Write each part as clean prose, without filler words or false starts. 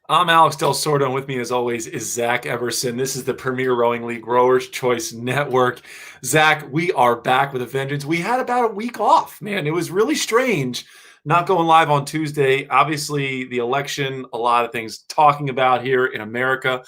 I'm Alex Del Sordo, and with me, as always, is Zach Everson. This is the Premier Rowing League Rowers Choice Network. Zach, we are back with a vengeance. We had about a week off, man. It was really strange not going live on Tuesday. Obviously, the election, a lot of things talking about here in America.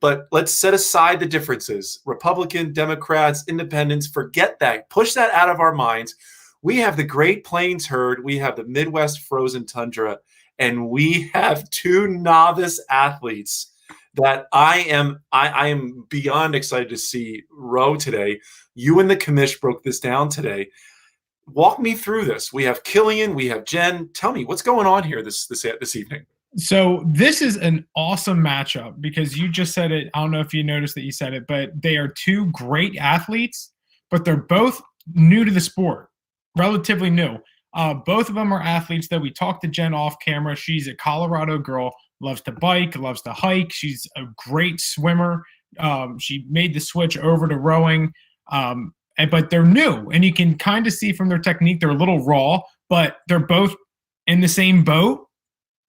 But let's set aside the differences. Republican, Democrats, Independents, forget that. Push that out of our minds. We have the Great Plains herd. We have the Midwest Frozen Tundra, and we have two novice athletes that I am beyond excited to see row today. You and the commish broke this down today. Walk me through this. We have Cillian, we have Jen. Tell me what's going on here this evening. So this is an awesome matchup because you just said it. I don't know if you noticed that you said it, but they are two great athletes, but they're both new to the sport, relatively new. Both of them are athletes that we talked to Jen off camera. She's a Colorado girl, loves to bike, loves to hike. She's a great swimmer. She made the switch over to rowing, but they're new, and you can kind of see from their technique they're a little raw, but they're both in the same boat.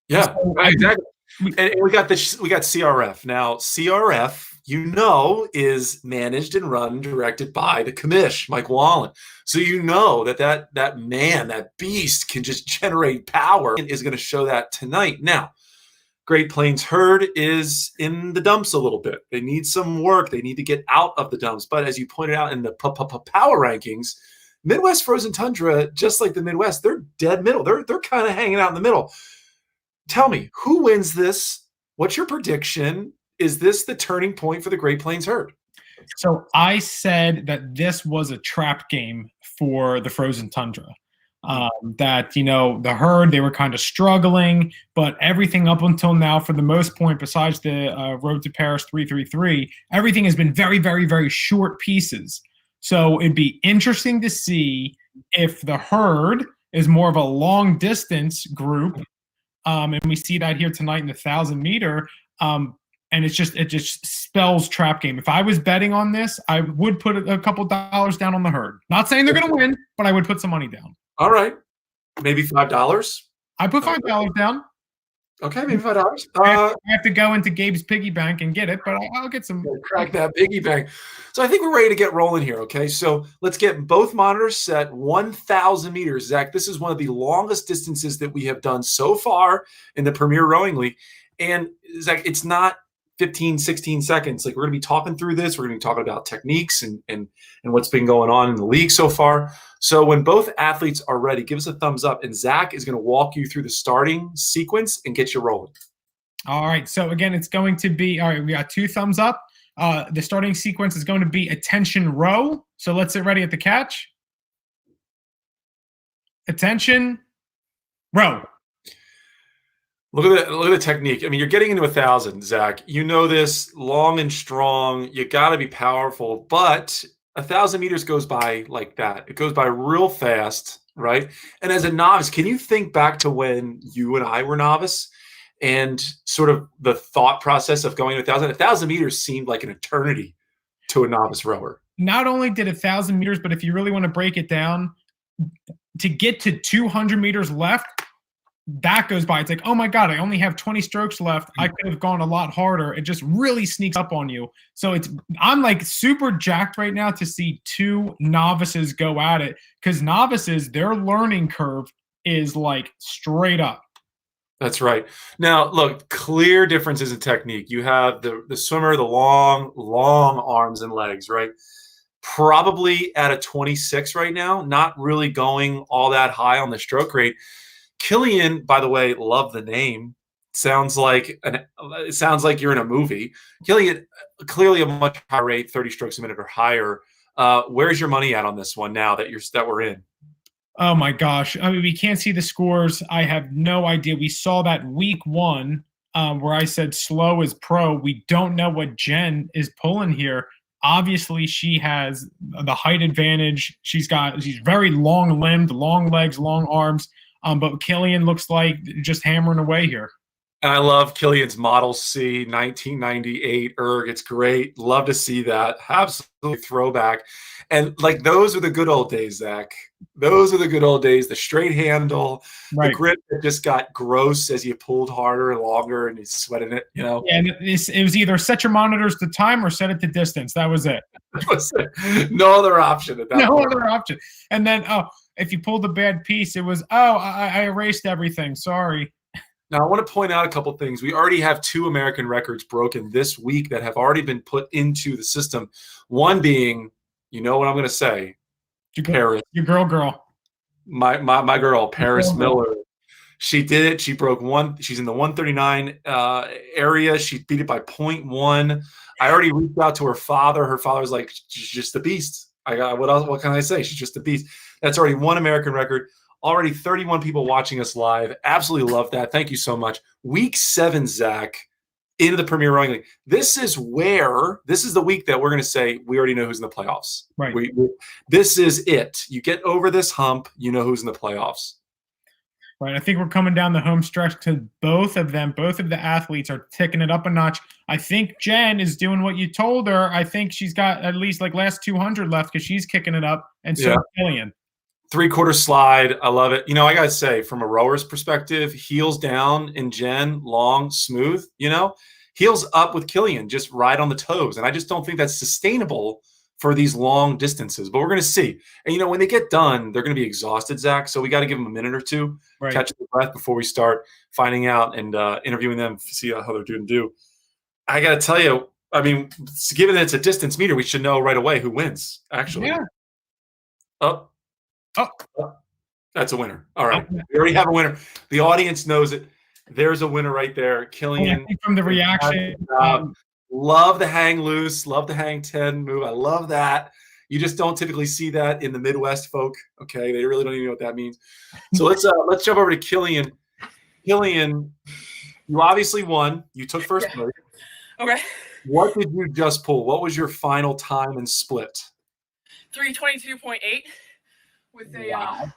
Yeah, so exactly. And we got CRF. Now, CRF, is managed and run, directed by the commish, Mike Wallen. So that man, that beast, can just generate power and is going to show that tonight. Now, Great Plains herd is in the dumps a little bit. They need some work. They need to get out of the dumps. But as you pointed out in the power rankings, Midwest Frozen Tundra, just like the Midwest, they're dead middle. They're kind of hanging out in the middle. Tell me, who wins this? What's your prediction? Is this the turning point for the Great Plains herd? So I said that this was a trap game for the Frozen Tundra. The herd, they were kind of struggling, but everything up until now, for the most part, besides the Road to Paris 333, everything has been very, very, very short pieces. So it'd be interesting to see if the herd is more of a long distance group. And we see that here tonight in the 1000-meter. And it just spells trap game. If I was betting on this, I would put a couple dollars down on the herd. Not saying they're going to win, but I would put some money down. All right. Maybe $5? I put $5 down. Okay, maybe $5. I have to go into Gabe's piggy bank and get it, but I'll get some. Crack that piggy bank. So I think we're ready to get rolling here, okay? So let's get both monitors set. 1,000 meters. Zach, this is one of the longest distances that we have done so far in the Premier Rowing League. And Zach, it's not 15, 16 seconds. Like, we're going to be talking through this. We're going to be talking about techniques and what's been going on in the league so far. So when both athletes are ready, give us a thumbs up, and Zach is going to walk you through the starting sequence and get you rolling. All right. So again, it's going to be, all right, we got 2 thumbs up. The starting sequence is going to be attention row. So let's get ready at the catch. Attention row. Look at the technique. I mean, you're getting into 1,000, Zach. You know this, long and strong. You got to be powerful, but 1,000 meters goes by like that. It goes by real fast, right? And as a novice, can you think back to when you and I were novice and sort of the thought process of going to 1,000? 1,000 meters seemed like an eternity to a novice rower. Not only did 1,000 meters, but if you really want to break it down, to get to 200 meters left, that goes by. It's like, oh my God, I only have 20 strokes left. I could have gone a lot harder. It just really sneaks up on you. So I'm like super jacked right now to see 2 novices go at it, because novices, their learning curve is like straight up. That's right. Now, look, clear differences in technique. You have the swimmer, the long arms and legs, right? Probably at a 26 right now, not really going all that high on the stroke rate. Cillian, by the way, love the name. Sounds like you're in a movie. Cillian, clearly a much higher rate, 30 strokes a minute or higher. Where's your money at on this one now that we're in? Oh my gosh. I mean, we can't see the scores. I have no idea. We saw that week 1 where I said slow is pro. We don't know what Jen is pulling here. Obviously, she has the height advantage. She's very long-limbed, long legs, long arms. But Cillian looks like just hammering away here. And I love Cillian's Model C 1998 erg. It's great. Love to see that. Absolutely throwback. And like those are the good old days, Zach. Those are the good old days. The straight handle, the grip that just got gross as you pulled harder and longer and you sweating it, you know? Yeah, and it was either set your monitors to time or set it to distance. That was it. No other option at that point. No other option. And then, if you pulled a bad piece, it was, I erased everything. Sorry. Now, I want to point out a couple things. We already have 2 American records broken this week that have already been put into the system. One being, you know what I'm going to say, Paris. Your girl. My girl, Paris Miller. She did it. She broke one. She's in the 139 area. She beat it by 0.1. I already reached out to her father. Her father's like, she's just a beast. What can I say? She's just a beast. That's already 1 American record. Already 31 people watching us live. Absolutely love that. Thank you so much. Week 7, Zach, into the Premier Rowing League. This is the week that we're going to say we already know who's in the playoffs. Right. This is it. You get over this hump, you know who's in the playoffs. Right. I think we're coming down the home stretch because both of the athletes are ticking it up a notch. I think Jen is doing what you told her. I think she's got at least like last 200 left because she's kicking it up. And so Cillian. 3/4 slide. I love it. You know, I got to say, from a rower's perspective, heels down in Jen, long, smooth, you know, heels up with Cillian, just right on the toes. And I just don't think that's sustainable for these long distances. But we're going to see. And, you know, when they get done, they're going to be exhausted, Zach. So we got to give them a minute or two, catch their breath before we start finding out and interviewing them to see how they're doing. I got to tell you, I mean, given that it's a distance meter, we should know right away who wins, actually. Yeah. Oh, that's a winner. All right. We already have a winner. The audience knows it. There's a winner right there. Cillian. I think from the reaction. Love the hang loose. Love the hang 10 move. I love that. You just don't typically see that in the Midwest folk. Okay. They really don't even know what that means. So let's jump over to Cillian. Cillian, you obviously won. You took first place. Okay. What did you just pull? What was your final time and split? 322.8 with a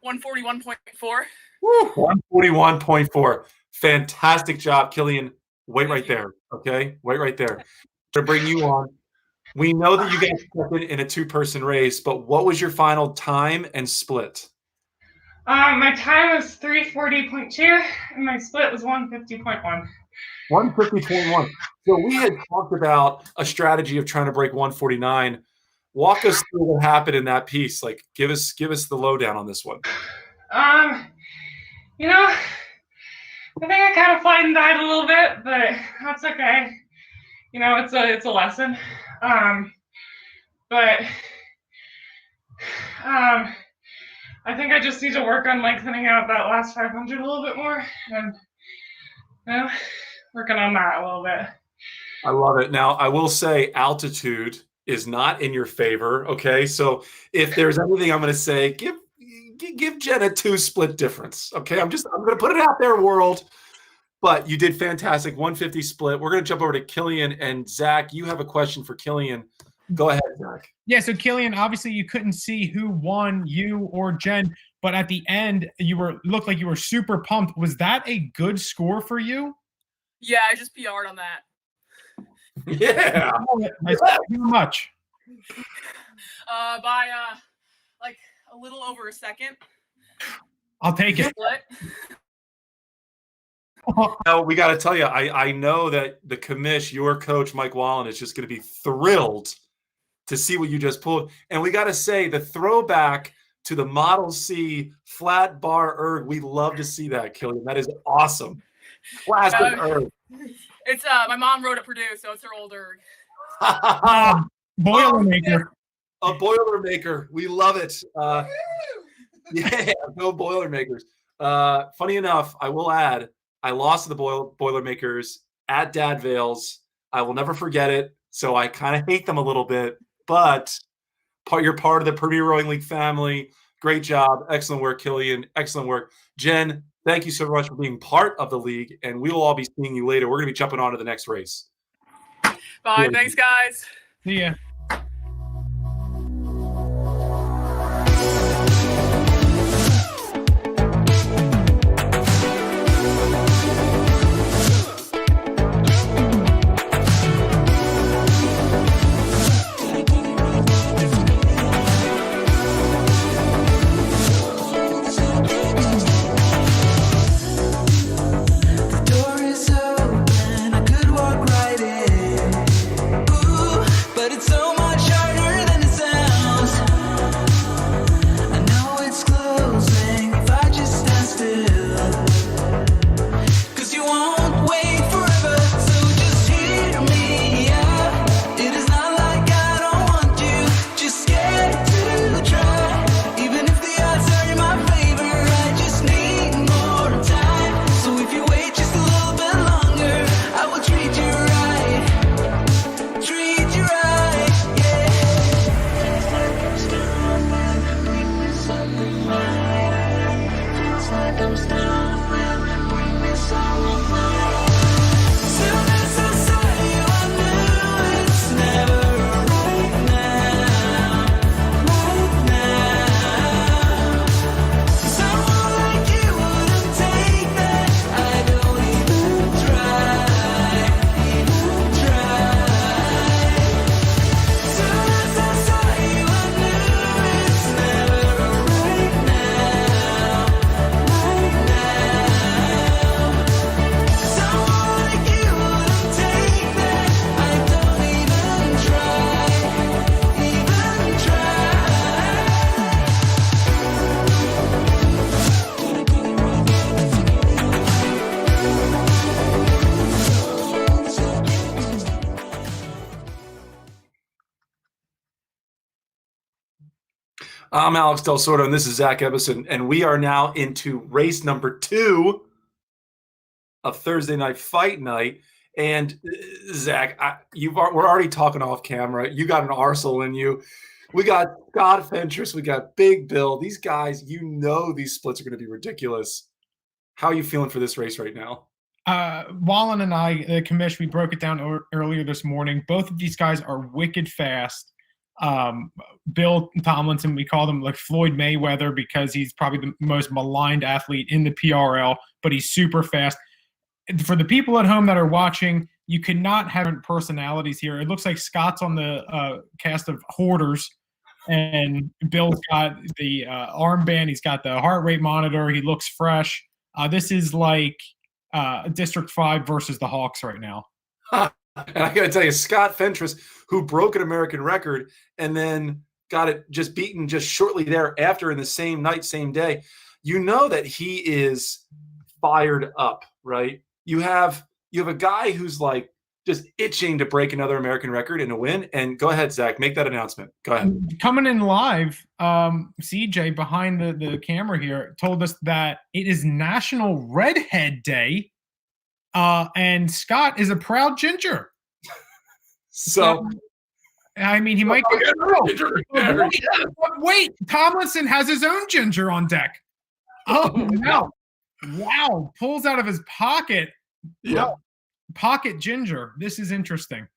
141.4. 141.4. Fantastic job, Cillian. Wait right there, okay? Wait right there. To bring you on. We know that you guys stepped in a 2-person race, but what was your final time and split? My time was 340.2, and my split was 150.1. 150.1. So we had talked about a strategy of trying to break 149. Walk us through what happened in that piece. Like, give us the lowdown on this one. You know, I think I kind of flight and died a little bit, but that's okay. You know, it's a lesson. But I think I just need to work on lengthening out that last 500 a little bit more, and you know, working on that a little bit. I love it. Now, I will say altitude is not in your favor. Okay, so if there's anything I'm going to say, give Jen a 2 split difference. Okay, I'm going to put it out there, world. But you did fantastic. 150 split. We're going to jump over to Cillian and Zach. You have a question for Cillian. Go ahead, Zach. Yeah, so Cillian, obviously you couldn't see who won, you or Jen, but at the end looked like you were super pumped. Was that a good score for you? Yeah, I just PR'd on that. Yeah. How much? By like a little over a second. I'll take it. Now, we got to tell you, I know that the commish, your coach, Mike Wallen, is just going to be thrilled to see what you just pulled. And we got to say, the throwback to the Model C flat bar erg, we love to see that, Cillian. That is awesome. Classic erg. It's my mom wrote at Purdue, so it's her old erg. Boilermaker. A Boilermaker. We love it. Yeah, no Boilermakers. Funny enough, I will add, I lost to the Boilermakers at Dad Vale's. I will never forget it. So I kind of hate them a little bit, but you're part of the Premier Rowing League family. Great job. Excellent work, Cillian. Excellent work. Jen, thank you so much for being part of the league, and we will all be seeing you later. We're going to be jumping on to the next race. Bye. Thanks, guys. See ya. I'm Alex Del Sordo, and this is Zach Ebbison, and we are now into race number 2 of Thursday Night Fight Night. And Zach, we're already talking off camera. You got an arsenal in you. We got Scott Fentress. We got Big Bill. These guys, these splits are going to be ridiculous. How are you feeling for this race right now? Wallen and I, the commish, we broke it down earlier this morning. Both of these guys are wicked fast. Bill Tomlinson, we call him like Floyd Mayweather because he's probably the most maligned athlete in the PRL, but he's super fast. For the people at home that are watching, you cannot have personalities here. It looks like Scott's on the cast of Hoarders, and Bill's got the armband. He's got the heart rate monitor. He looks fresh. This is like District 5 versus the Hawks right now. And I got to tell you, Scott Fentress, who broke an American record and then got it just beaten just shortly thereafter in the same night, same day, you know that he is fired up, right? You have a guy who's like just itching to break another American record and to win. And go ahead, Zach, make that announcement. Go ahead. Coming in live, CJ behind the camera here told us that it is National Redhead Day. And Scott is a proud ginger. So, I mean, he might get wait, Tomlinson has his own ginger on deck. Oh, no. Wow. Pulls out of his pocket. Yeah. Wow. Pocket ginger. This is interesting.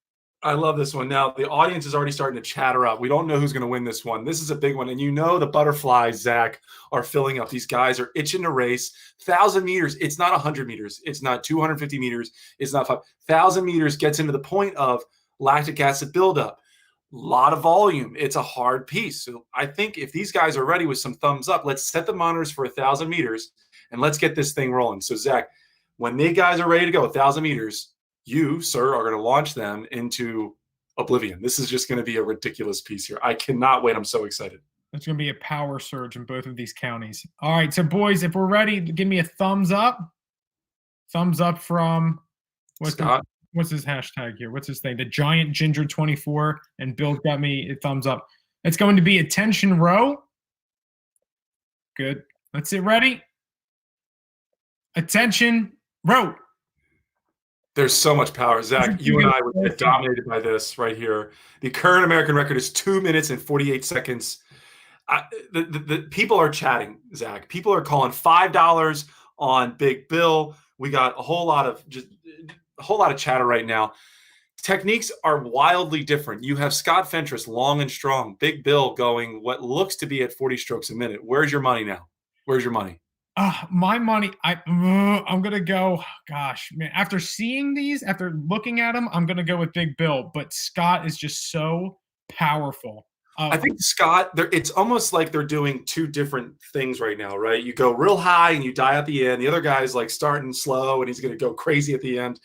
I love this one. Now, the audience is already starting to chatter up. We don't know who's going to win this one. This is a big one. And the butterflies, Zach, are filling up. These guys are itching to race. 1,000 meters. It's not 100 meters. It's not 250 meters. It's not 5,000 meters gets into the point of lactic acid buildup. A lot of volume. It's a hard piece. So I think if these guys are ready with some thumbs up, let's set the monitors for 1,000 meters and let's get this thing rolling. So, Zach, when the guys are ready to go 1,000 meters, you, sir, are going to launch them into oblivion. This is just going to be a ridiculous piece here. I cannot wait. I'm so excited. It's going to be a power surge in both of these counties. All right, so boys, if we're ready, give me a thumbs up. Thumbs up from Scott. What's his hashtag here? What's his thing? The Giant Ginger 24, and Bill got me a thumbs up. It's going to be attention row. Good. Let's get ready. Attention row. There's so much power. Zach, you and I would get dominated by this right here. The current American record is 2 minutes and 48 seconds. The people are chatting, Zach. People are calling $5 on Big Bill. We got a whole lot of chatter right now. Techniques are wildly different. You have Scott Fentress, long and strong. Big Bill going what looks to be at 40 strokes a minute. Where's your money now? Where's your money? My money, I'm going to go, gosh, man, after seeing these, after looking at them, I'm going to go with Big Bill. But Scott is just so powerful. I think Scott, it's almost like they're doing two different things right now, right? You go real high and you die at the end. The other guy's like starting slow and he's going to go crazy at the end.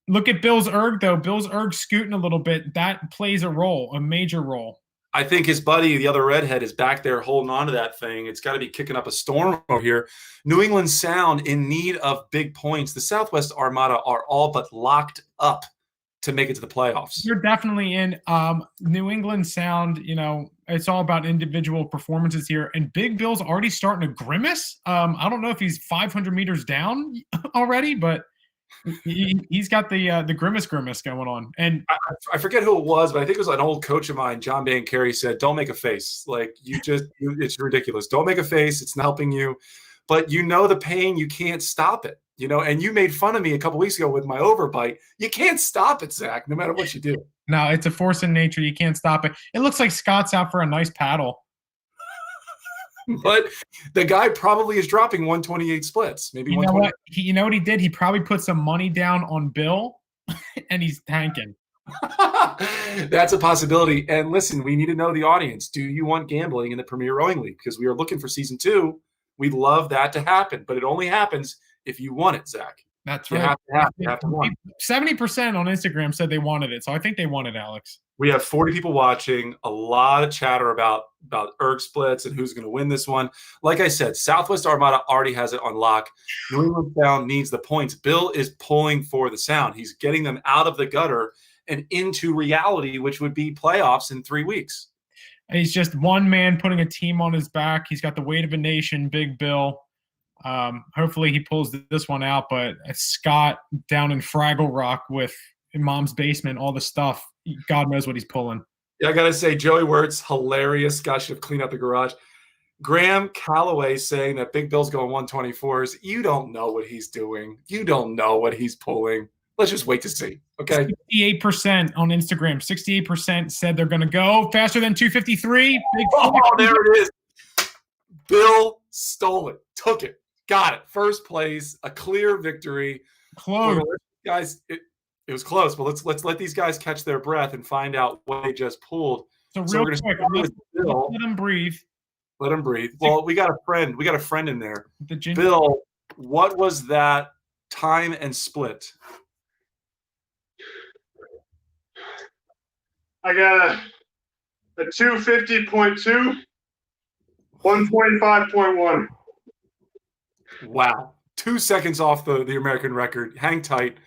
Look at Bill's erg, though. Bill's erg scooting a little bit. That plays a role, a major role. I think his buddy, the other redhead, is back there holding on to that thing. It's got to be kicking up a storm over here. New England Sound in need of big points. The Southwest Armada are all but locked up to make it to the playoffs. You're definitely in. New England Sound, it's all about individual performances here. And Big Bill's already starting to grimace. I don't know if he's 500 meters down already, but he's got the grimace going on. And I forget who it was, but I think it was an old coach of mine, John Bancary, said, don't make a face. Like, it's ridiculous. Don't make a face. It's not helping you. But the pain, you can't stop it. And you made fun of me a couple weeks ago with my overbite. You can't stop it, Zach, no matter what you do. No, it's a force in nature. You can't stop it. It looks like Scott's out for a nice paddle. But the guy probably is dropping 128 splits. Maybe you know what? You know what he did? He probably put some money down on Bill, and he's tanking. That's a possibility. And listen, we need to know the audience. Do you want gambling in the Premier Rowing League? Because we are looking for season 2. We'd love that to happen, but it only happens if you want it, Zach. That's right. You have to want it. 70% on Instagram said they wanted it, so I think they want it, Alex. We have 40 people watching, a lot of chatter about erg splits and who's going to win this one. Like I said, Southwest Armada already has it on lock. New England Sound needs the points. Bill is pulling for the Sound. He's getting them out of the gutter and into reality, which would be playoffs in 3 weeks. He's just one man putting a team on his back. He's got the weight of a nation, Big Bill. Hopefully he pulls this one out, but Scott down in Fraggle Rock with in Mom's basement, all the stuff, God knows what he's pulling. Yeah, I got to say, Joey Wirtz, hilarious. Scott should have cleaned up the garage. Graham Calloway saying that Big Bill's going 124s. You don't know what he's doing. You don't know what he's pulling. Let's just wait to see. Okay. 68% on Instagram. 68% said they're going to go faster than 253. Oh, there it is. Bill stole it. Took it. Got it. First place. A clear victory. Close. Guys, it was close, but let's let these guys catch their breath and find out what they just pulled. So So real we're quick, gonna start with Bill. let him breathe. Let him breathe. Well, we got a friend. We got a friend in there. The ginger. Bill, what was that time and split? I got a 250.2, 125.1. Wow. 2 seconds off the American record. Hang tight.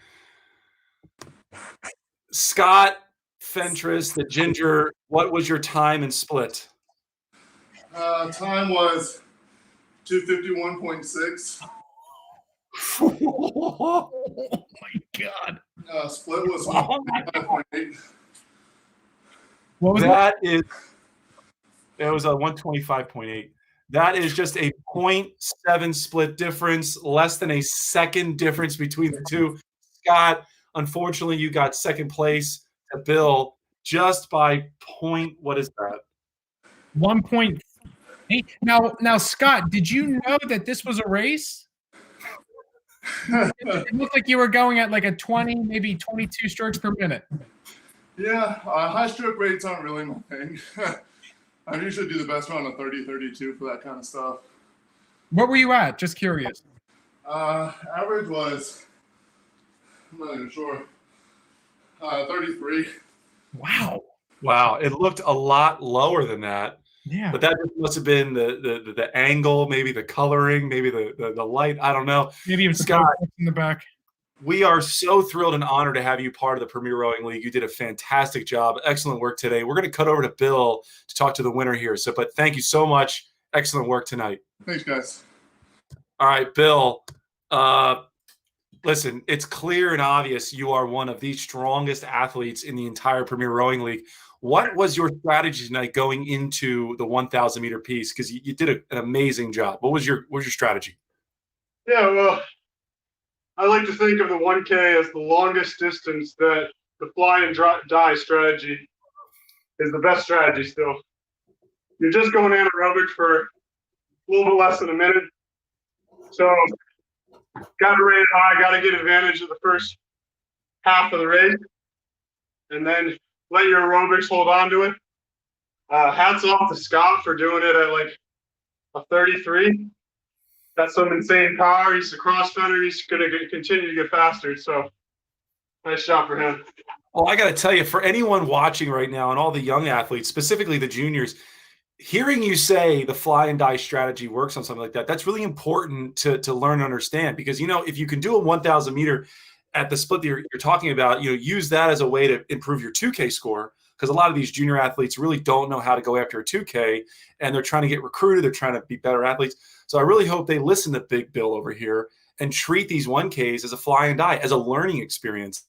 Scott Fentress, the Ginger, what was your time and split? Time was 251.6. Oh my God. Split was Oh my 1.8. What was that? It was a 125.8. That is just a 0.7 split difference, less than a second difference between the two. Scott, unfortunately, you got second place to Bill just by point. What is that? 1.8. Now, Scott, did you know that this was a race? It looked like you were going at like a 20, maybe 22 strokes per minute. Yeah, high stroke rates aren't really my thing. I usually do the best around a 30, 32 for that kind of stuff. What were you at? Just curious. Average was, I'm not even sure, 33. Wow. Wow, it looked a lot lower than that. Yeah. But that must have been the angle, maybe the coloring, maybe the light. I don't know. Maybe it was Scott, in the back. we are so thrilled and honored to have you part of the Premier Rowing League. You did a fantastic job. Excellent work today. We're going to cut over to Bill to talk to the winner here. But thank you so much. Excellent work tonight. Thanks, guys. All right, Bill. Listen, it's clear and obvious you are one of the strongest athletes in the entire Premier Rowing League. What was your strategy tonight going into the 1,000-meter piece? Because you did an amazing job. What was your strategy? Yeah, well, I like to think of the 1K as the longest distance that the fly and die strategy is the best strategy still. You're just going anaerobic for a little bit less than a minute. So got to rate it high, got to get advantage of the first half of the race, and then let your aerobics hold on to it. Hats off to Scott for doing it at like a 33. That's some insane power. He's a crossfitter. He's going to continue to get faster. So nice job for him. Well, I got to tell you, for anyone watching right now and all the young athletes, specifically the juniors, hearing you say the fly and die strategy works on something like that, that's really important to learn and understand. Because, if you can do a 1,000 meter at the split that you're talking about, use that as a way to improve your 2K score. Because a lot of these junior athletes really don't know how to go after a 2K, and they're trying to get recruited. They're trying to be better athletes. So I really hope they listen to Big Bill over here and treat these 1Ks as a fly and die, as a learning experience.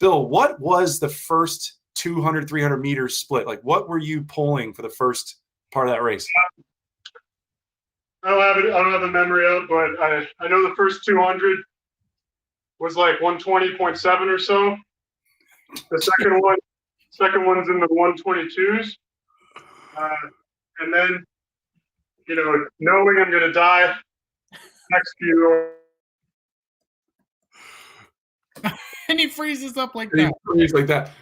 Bill, what was the first 200, 300 meter split? Like, what were you pulling for the first part of that race? I don't have the memory of, but I know the first 200 was like 120.7 or so. The second one's in the 122s. And then, knowing I'm going to die next few. And he freezes up like And he that. freezes like that.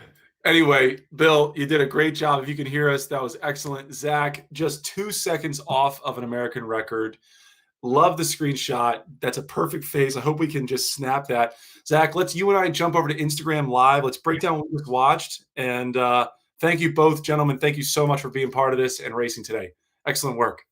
Anyway, Bill, you did a great job. If you can hear us, that was excellent. Zach, just 2 seconds off of an American record. Love the screenshot. That's a perfect phase. I hope we can just snap that. Zach, let's you and I jump over to Instagram Live. Let's break down what we just watched. And thank you both, gentlemen. Thank you so much for being part of this and racing today. Excellent work.